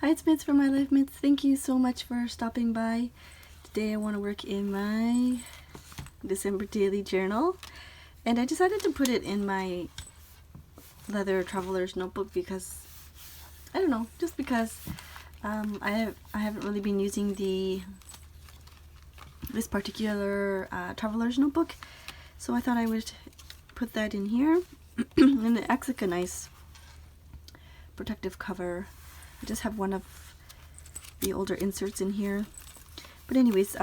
Hi, it's Mits from MyLifeMits. Thank you so much for stopping by. Today I want to work in my December daily journal, and I decided to put it in my leather traveler's notebook because, I don't know, just because I haven't really been using this particular traveler's notebook, so I thought I would put that in here. And it acts like a nice protective cover. I just have one of the older inserts in here. But anyways,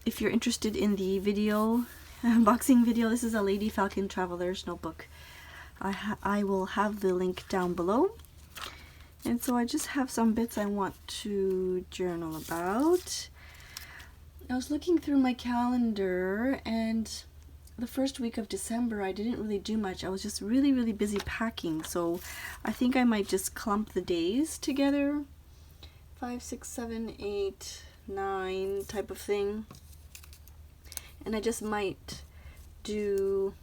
if you're interested in the video, unboxing video, this is a Lady Falcon Traveler's Notebook. I will have the link down below. And so I just have some bits I want to journal about. I was looking through my calendar, and the first week of December I didn't really do much. I was just really busy packing, so I think I might just clump the days together, 5, 6, 7, 8, 9 type of thing, and I just might do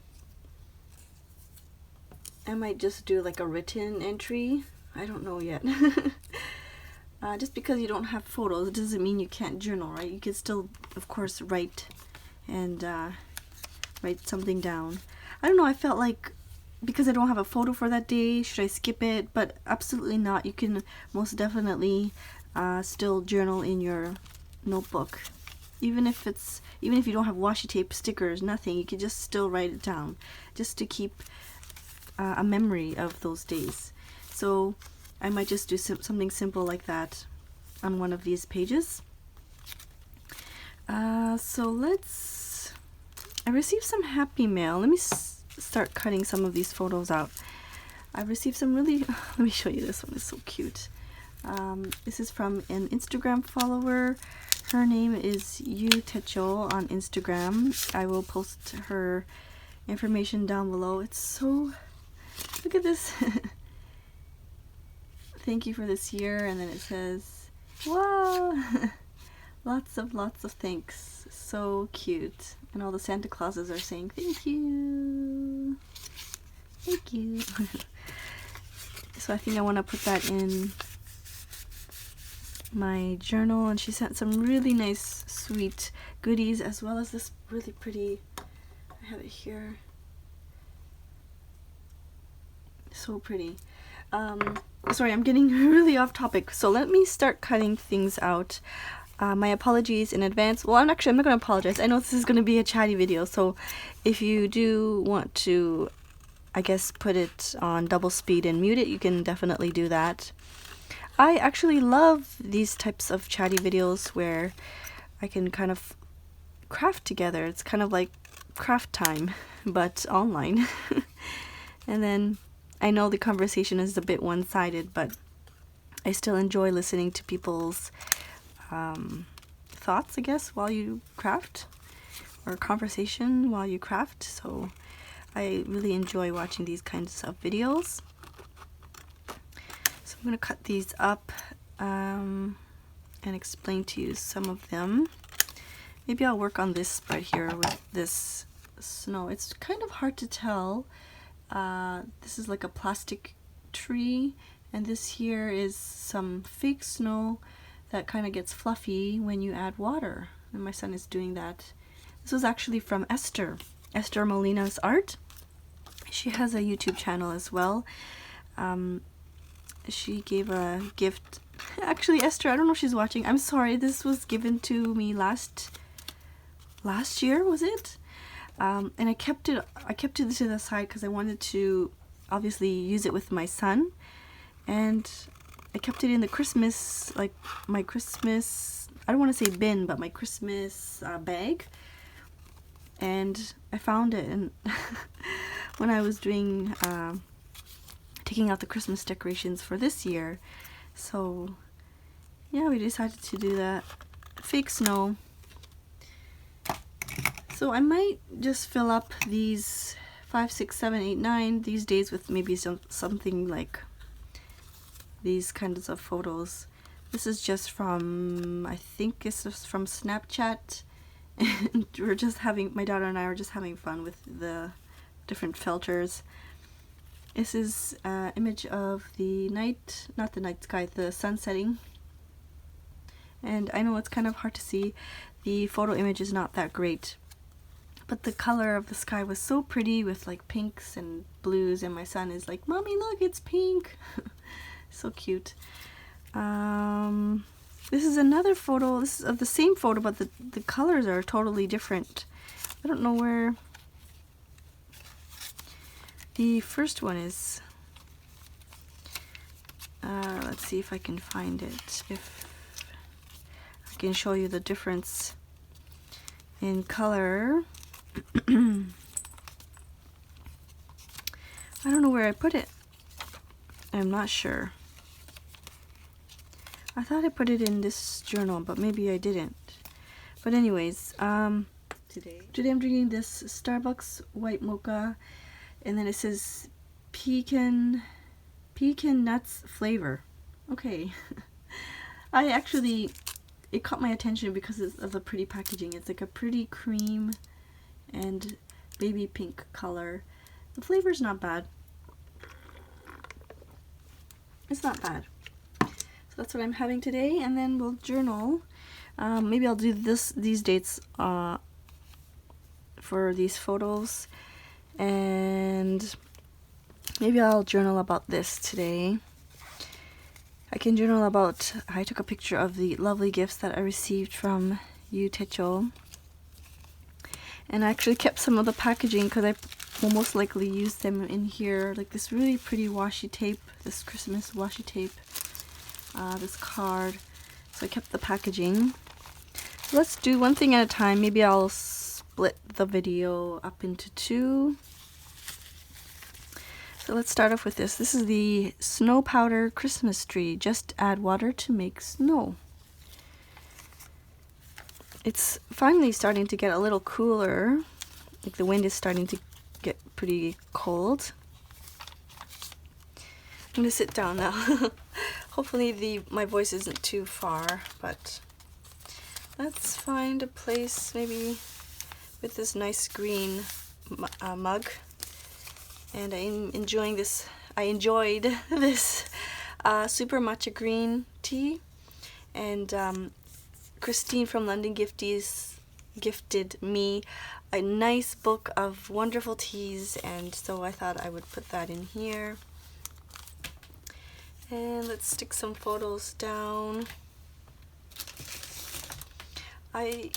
like a written entry. I don't know yet. Just because you don't have photos, it doesn't mean you can't journal, right? You can still, of course, write and write something down. I don't know, I felt like because I don't have a photo for that day, should I skip it? But absolutely not. You can most definitely still journal in your notebook. Even if you don't have washi tape, stickers, nothing, you can just still write it down just to keep a memory of those days. So I might just do something simple like that on one of these pages. I received some happy mail. Let me start cutting some of these photos out. I received some really, let me show you this one, it's so cute. This is from an Instagram follower. Her name is Yu Techo on Instagram. I will post her information down below. It's so, look at this. Thank you for this year, and then it says, wow, lots of thanks. So cute. And all the Santa Clauses are saying thank you. Thank you. So I think I want to put that in my journal, and she sent some really nice sweet goodies, as well as this really pretty, I have it here, so pretty. Sorry, I'm getting really off topic, so let me start cutting things out. My apologies in advance. Well, I'm not going to apologize. I know this is going to be a chatty video, so if you do want to, I guess, put it on double speed and mute it, you can definitely do that. I actually love these types of chatty videos where I can kind of craft together. It's kind of like craft time, but online. And then I know the conversation is a bit one-sided, but I still enjoy listening to people's thoughts, I guess, while you craft, or conversation while you craft. So I really enjoy watching these kinds of videos. So I'm going to cut these up and explain to you some of them. Maybe I'll work on this right here with this snow. It's kind of hard to tell. This is like a plastic tree, and this here is some fake snow that kind of gets fluffy when you add water, and my son is doing that. This was actually from Esther Molina's art. She has a YouTube channel as well. She gave a gift. Actually, Esther, I don't know if she's watching. I'm sorry, this was given to me last year, was it? And I kept it to the side because I wanted to obviously use it with my son, and I kept it in the Christmas, like my Christmas, I don't want to say bin, but my Christmas bag. And I found it, and when I was doing taking out the Christmas decorations for this year, so yeah, we decided to do that. Fake snow. So I might just fill up these 5, 6, 7, 8, 9 these days with maybe something like these kinds of photos. This is just from, I think it's just from Snapchat, and we're just having, my daughter and I are just having fun with the different filters. This is an image of the night, not the night sky, the sun setting And I know it's kind of hard to see. The photo image is not that great. But the color of the sky was so pretty with like pinks and blues, and my son is like, "Mommy, look, it's pink." So cute. This is another photo. This is of the same photo, but the colors are totally different. I don't know where the first one is. Let's see if I can find it. If I can show you the difference in color. I don't know where I put it. I'm not sure. I thought I put it in this journal, but maybe I didn't. But anyways, today I'm drinking this Starbucks white mocha, and then it says pecan nuts flavor. Okay. It caught my attention because of the pretty packaging. It's like a pretty cream and baby pink color. The flavor's not bad. It's not bad. So that's what I'm having today, and then we'll journal. Maybe I'll do these dates for these photos, and maybe I'll journal about this today. I can journal about, I took a picture of the lovely gifts that I received from you, Techo. And I actually kept some of the packaging because I will most likely use them in here. Like this really pretty washi tape, this Christmas washi tape, this card. So I kept the packaging. So let's do one thing at a time. Maybe I'll split the video up into two. So let's start off with this. This is the Snow Powder Christmas Tree. Just add water to make snow. It's finally starting to get a little cooler. Like the wind is starting to get pretty cold. I'm gonna sit down now. Hopefully my voice isn't too far, but let's find a place maybe with this nice green mug. And I'm enjoying this. I enjoyed this super matcha green tea, and Christine from London Gifties gifted me a nice book of wonderful teas, and so I thought I would put that in here. And let's stick some photos down. I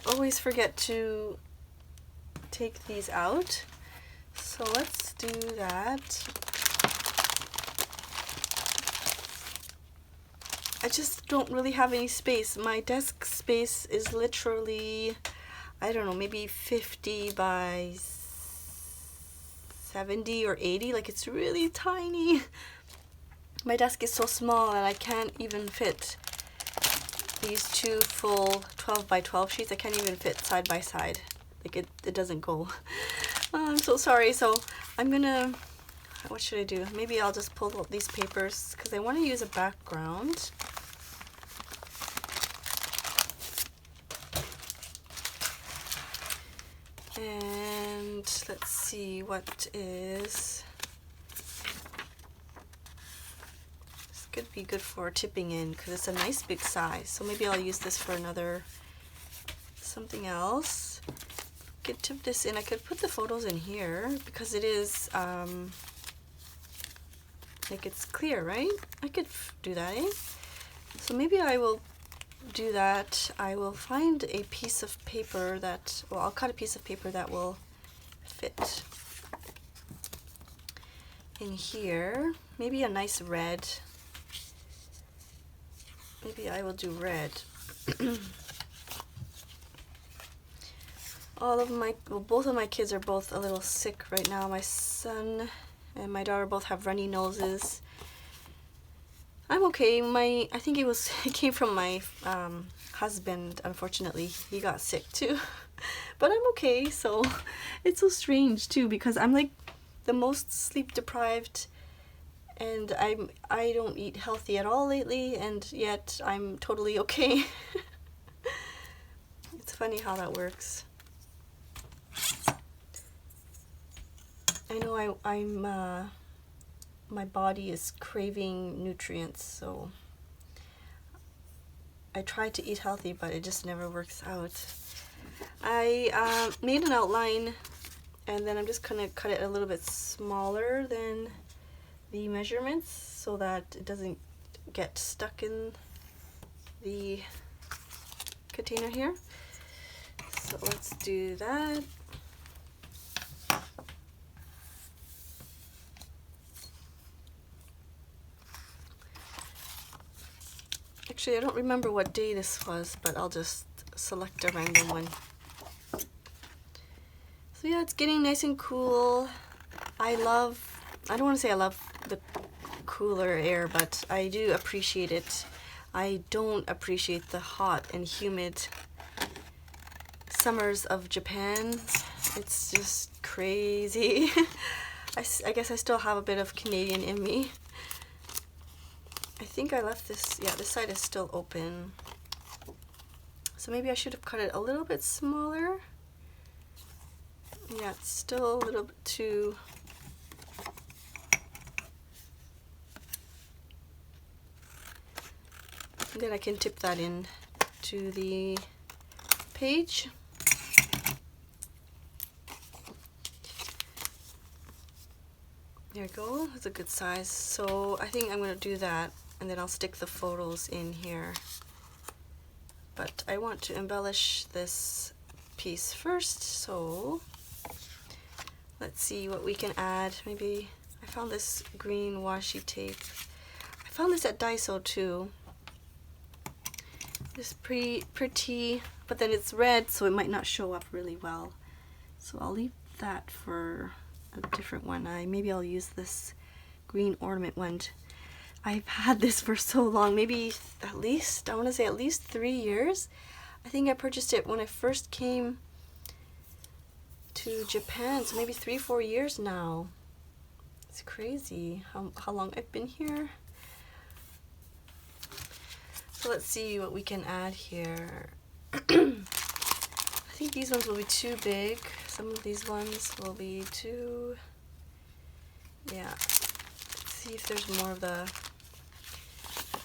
always forget to take these out, so let's do that. I just don't really have any space. My desk space is literally, I don't know, maybe 50 by 70 or 80. Like, it's really tiny. My desk is so small and I can't even fit these two full 12 by 12 sheets. I can't even fit side by side. Like, it doesn't go. I'm so sorry. So I'm gonna, what should I do? Maybe I'll just pull out these papers because I want to use a background. And let's see what is, this could be good for tipping in because it's a nice big size. So maybe I'll use this for another, something else. Could tip this in. I could put the photos in here because it is like it's clear, right? I could do that, eh? So maybe I will do that. I will find a piece of paper that, well, I'll cut a piece of paper that will fit in here. Maybe a nice red. Maybe I will do red. All of my, well, both of my kids are both a little sick right now. My son and my daughter both have runny noses. I'm okay. I think it came from my husband. Unfortunately, he got sick too. But I'm okay. So it's so strange too because I'm like the most sleep deprived, and I don't eat healthy at all lately, and yet I'm totally okay. It's funny how that works. I know I'm my body is craving nutrients, so I try to eat healthy, but it just never works out. I made an outline, and then I'm just gonna cut it a little bit smaller than the measurements so that it doesn't get stuck in the container here. So let's do that. Actually, I don't remember what day this was, but I'll just select a random one. So yeah, it's getting nice and cool. I don't want to say I love the cooler air, but I do appreciate it. I don't appreciate the hot and humid summers of Japan. It's just crazy. I guess I still have a bit of Canadian in me. I think I left this, yeah, this side is still open. So maybe I should have cut it a little bit smaller. Yeah, it's still a little bit too... And then I can tip that in to the page. There you go, that's a good size. So I think I'm going to do that, and then I'll stick the photos in here. But I want to embellish this piece first, so let's see what we can add. Maybe I found this green washi tape. I found this at Daiso too. It's pretty, but then it's red, so it might not show up really well. So I'll leave that for a different one. Maybe I'll use this green ornament one. I've had this for so long, maybe at least, I want to say at least 3 years. I think I purchased it when I first came to Japan, so maybe 3-4 years now. It's crazy how long I've been here. So let's see what we can add here. I think these ones will be too big. Some of these ones will be too... Yeah. Let's see if there's more of the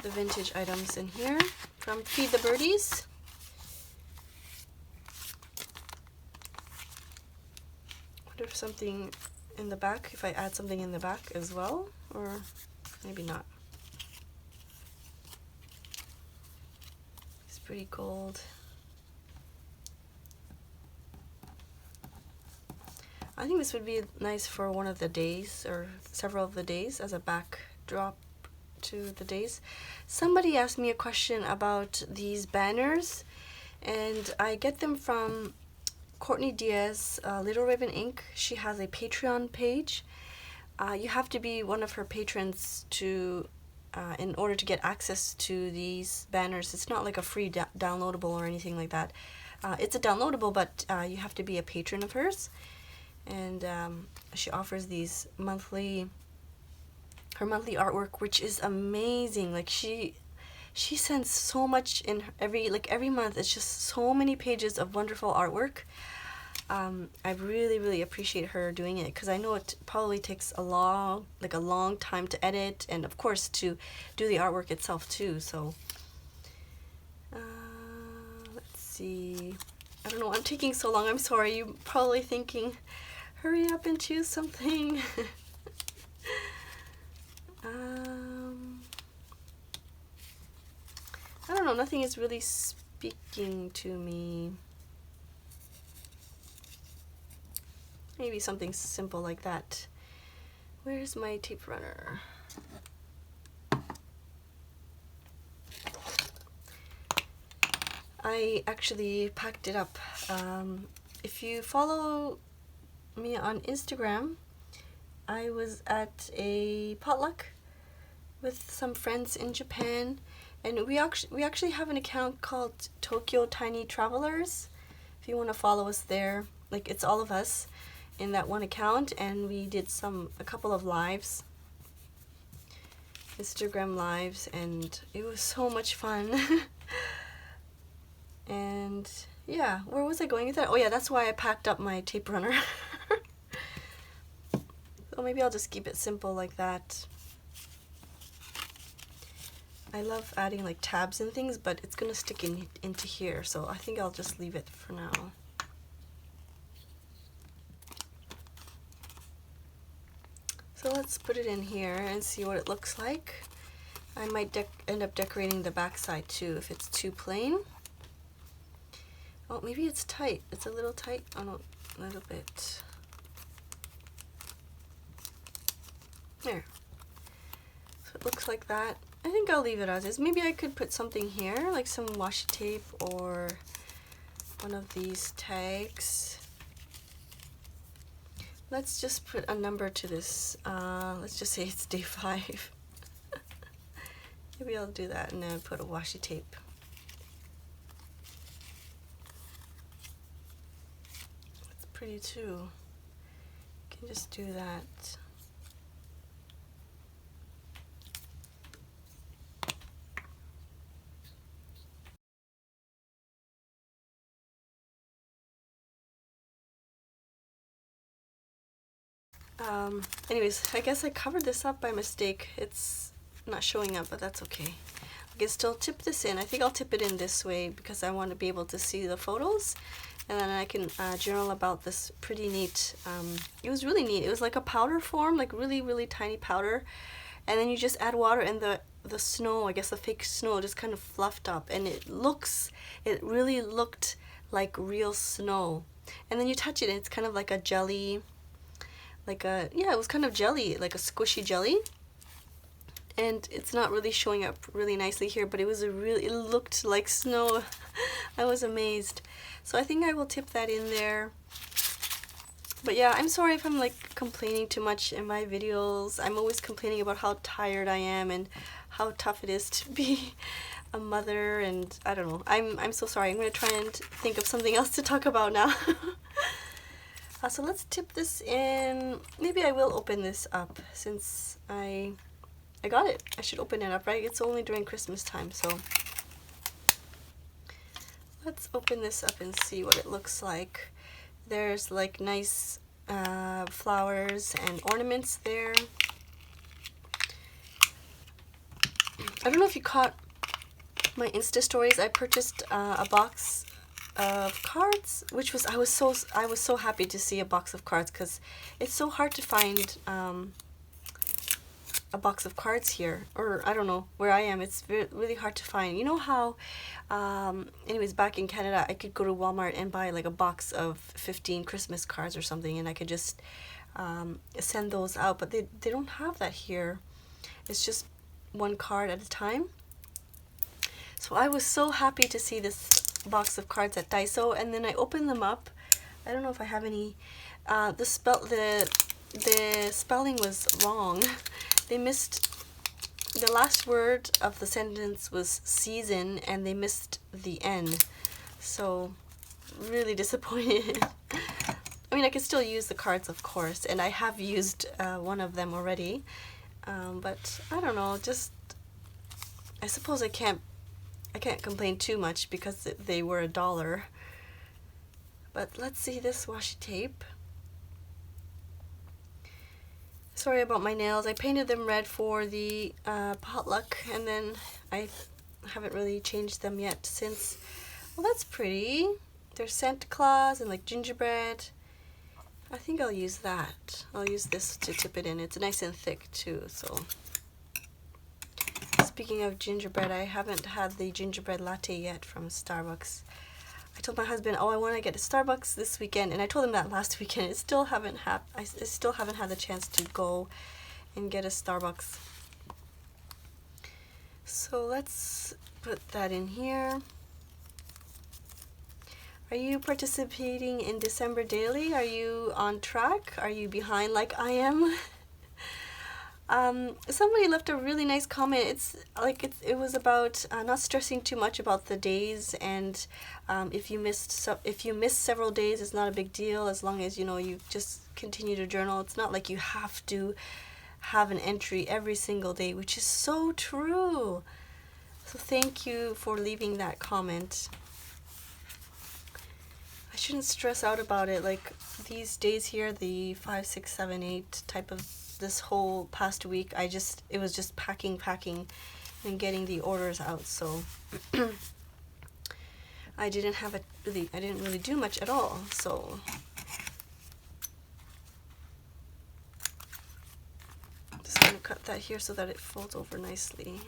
vintage items in here from Feed the Birdies. Wonder if something in the back, if I add something in the back as well, or maybe not. It's pretty gold. I think this would be nice for one of the days or several of the days as a backdrop to the days. Somebody asked me a question about these banners, and I get them from Courtney Diaz, Little Ribbon Ink. She has a Patreon page. You have to be one of her patrons to in order to get access to these banners. It's not like a free downloadable or anything like that. It's a downloadable, but you have to be a patron of hers. And she offers these monthly, her monthly artwork, which is amazing. Like she sends so much in every month. It's just so many pages of wonderful artwork. I really appreciate her doing it, because I know it probably takes a long time to edit, and of course to do the artwork itself too. So let's see. I don't know, I'm taking so long. I'm sorry. You're probably thinking, hurry up and choose something. I don't know, nothing is really speaking to me. Maybe something simple like that. Where's my tape runner? I actually packed it up. If you follow me on Instagram, I was at a potluck with some friends in Japan, and we actually have an account called Tokyo Tiny Travelers. If you want to follow us there, like, it's all of us in that one account, and we did a couple of lives, Instagram lives, and it was so much fun. And yeah, where was I going with that? Oh yeah, that's why I packed up my tape runner. So maybe I'll just keep it simple like that. I love adding like tabs and things, but it's gonna stick into here, so I think I'll just leave it for now. So let's put it in here and see what it looks like. I might end up decorating the back side too if it's too plain. Oh, maybe it's tight. It's a little tight. Oh no, a little bit. There. So it looks like that. I think I'll leave it as is. Maybe I could put something here, like some washi tape or one of these tags. Let's just put a number to this. Let's just say it's day 5. Maybe I'll do that and then put a washi tape. It's pretty too. You can just do that. Anyways, I guess I covered this up by mistake. It's not showing up, but that's okay. I can still tip this in. I think I'll tip it in this way because I want to be able to see the photos, and then I can journal about this pretty neat. It was really neat. It was like a powder form, like really tiny powder, and then you just add water and the snow, I guess the fake snow, just kind of fluffed up, and it really looked like real snow. And then you touch it and it's kind of like a jelly, it was kind of jelly, like a squishy jelly. And it's not really showing up really nicely here, but it looked like snow. I was amazed. So I think I will tip that in there. But yeah, I'm sorry if I'm like complaining too much in my videos. I'm always complaining about how tired I am and how tough it is to be a mother, and I don't know. I'm so sorry. I'm going to try and think of something else to talk about now. So let's tip this in. Maybe I will open this up since I got it. I should open it up, right? It's only during Christmas time, so let's open this up and see what it looks like. There's like nice flowers and ornaments there. I don't know if you caught my Insta stories. I purchased a box of cards, which was I was so happy to see a box of cards, because it's so hard to find a box of cards here, or I don't know where I am, it's really hard to find. You know how anyways, back in Canada I could go to Walmart and buy like a box of 15 Christmas cards or something, and I could just send those out, but they don't have that here. It's just one card at a time. So I was so happy to see this box of cards at Daiso, and then I opened them up. I don't know if I have any. The spelling was wrong. They missed the last word of the sentence was season, and they missed the N. So really disappointed. I mean, I can still use the cards, of course, and I have used one of them already. But I don't know. Just I suppose I can't complain too much because they were $1. But let's see this washi tape. Sorry about my nails. I painted them red for the potluck, and then I haven't really changed them yet since. Well, that's pretty. There's Santa Claus and like gingerbread. I think I'll use that. I'll use this to tip it in. It's nice and thick too, so. Speaking of gingerbread, I haven't had the gingerbread latte yet from Starbucks. I told my husband, oh, I want to get a Starbucks this weekend, and I told him that last weekend. I still haven't had the chance to go and get a Starbucks. So let's put that in here. Are you participating in December Daily? Are you on track? Are you behind like I am? Somebody left a really nice comment. It was about not stressing too much about the days, and if you miss several days, it's not a big deal as long as you just continue to journal. It's not like you have to have an entry every single day, which is so true. So thank you for leaving that comment. I shouldn't stress out about it. Like these days here, the 5, 6, 7, 8 type of this whole past week, it was just packing, and getting the orders out, so I didn't really do much at all. So I'm just gonna cut that here so that it folds over nicely.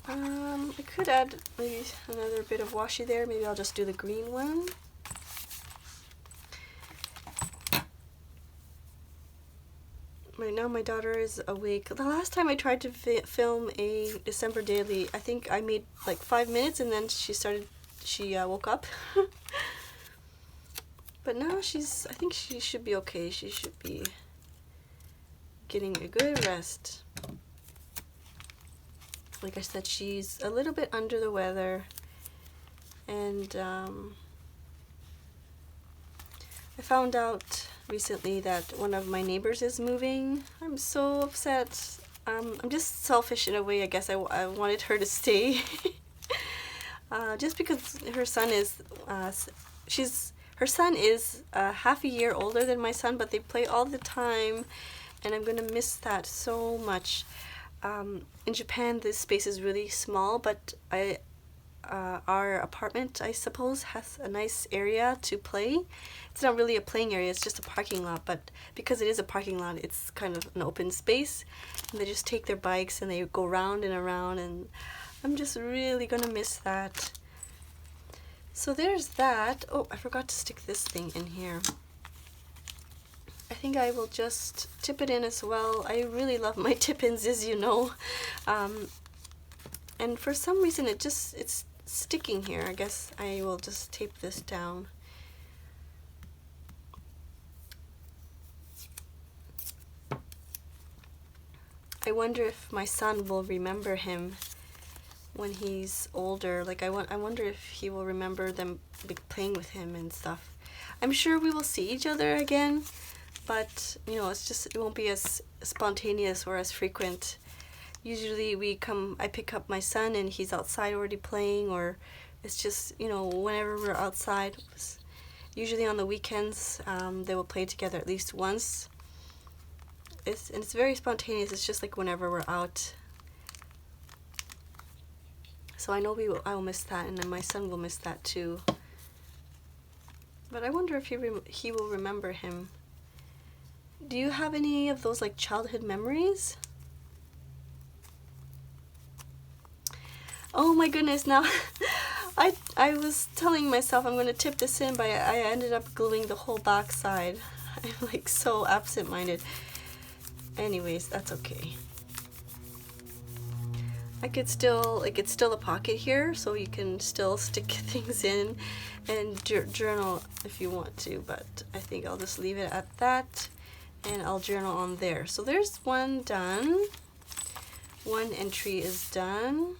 I could add maybe another bit of washi there. Maybe I'll just do the green one. Right now my daughter is awake. The last time I tried to film a December daily, I think I made like 5 minutes and then she woke up. But now I think she should be okay. She should be getting a good rest. Like I said, she's a little bit under the weather, and I found out recently that one of my neighbors is moving. I'm so upset. I'm just selfish in a way, I guess. I wanted her to stay. Just because her son is, her son is half a year older than my son, but they play all the time, and I'm gonna miss that so much. In Japan, this space is really small, but our apartment, I suppose, has a nice area to play. It's not really a playing area, it's just a parking lot, but because it is a parking lot, it's kind of an open space, and they just take their bikes and they go round and around, and I'm just really gonna miss that. So there's that. Oh, I forgot to stick this thing in here. I think I will just tip it in as well. I really love my tip-ins, as you know. And for some reason it's sticking here. I guess I will just tape this down. I wonder if my son will remember him when he's older. Like I wonder if he will remember them playing with him and stuff. I'm sure we will see each other again, but you know, it won't be as spontaneous or as frequent. Usually I pick up my son and he's outside already playing, or it's just, you know, whenever we're outside. Usually on the weekends, they will play together at least once. It's very spontaneous. It's just like whenever we're out. So I know I will miss that, and then my son will miss that too. But I wonder if he will remember him. Do you have any of those like childhood memories? Oh my goodness, now I was telling myself I'm going to tip this in, but I ended up gluing the whole back side. I'm like so absent-minded. Anyways, that's okay. It's still a pocket here, so you can still stick things in and journal if you want to, but I think I'll just leave it at that, and I'll journal on there. So there's one done. One entry is done.